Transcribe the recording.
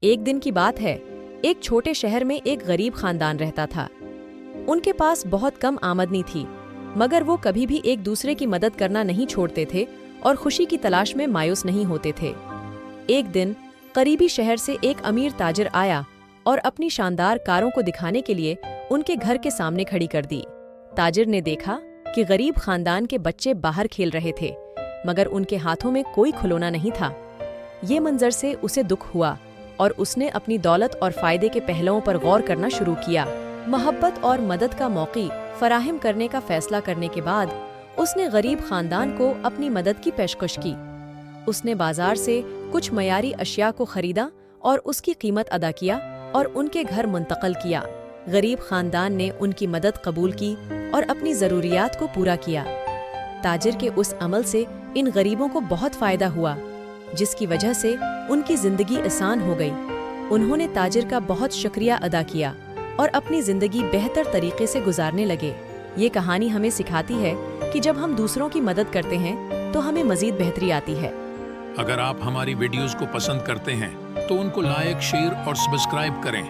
ایک دن کی بات ہے، ایک چھوٹے شہر میں ایک غریب خاندان رہتا تھا۔ ان کے پاس بہت کم آمدنی تھی، مگر وہ کبھی بھی ایک دوسرے کی مدد کرنا نہیں چھوڑتے تھے اور خوشی کی تلاش میں مایوس نہیں ہوتے تھے۔ ایک دن قریبی شہر سے ایک امیر تاجر آیا اور اپنی شاندار کاروں کو دکھانے کے لیے ان کے گھر کے سامنے کھڑی کر دی۔ تاجر نے دیکھا کہ غریب خاندان کے بچے باہر کھیل رہے تھے، مگر ان کے ہاتھوں میں کوئی کھلونا نہیں تھا۔ یہ منظر سے اسے دکھ ہوا اور اس نے اپنی دولت اور فائدے کے پہلوؤں پر غور کرنا شروع کیا۔ محبت اور مدد کا موقع فراہم کرنے کا فیصلہ کرنے کے بعد اس نے غریب خاندان کو اپنی مدد کی پیشکش کی۔ اس نے بازار سے کچھ معیاری اشیاء کو خریدا اور اس کی قیمت ادا کیا اور ان کے گھر منتقل کیا۔ غریب خاندان نے ان کی مدد قبول کی اور اپنی ضروریات کو پورا کیا۔ تاجر کے اس عمل سے ان غریبوں کو بہت فائدہ ہوا، جس کی وجہ سے ان کی زندگی آسان ہو گئی۔ انہوں نے تاجر کا بہت شکریہ ادا کیا اور اپنی زندگی بہتر طریقے سے گزارنے لگے۔ یہ کہانی ہمیں سکھاتی ہے کہ جب ہم دوسروں کی مدد کرتے ہیں تو ہمیں مزید بہتری آتی ہے۔ اگر آپ ہماری ویڈیوز کو پسند کرتے ہیں تو ان کو لائک، شیئر اور سبسکرائب کریں۔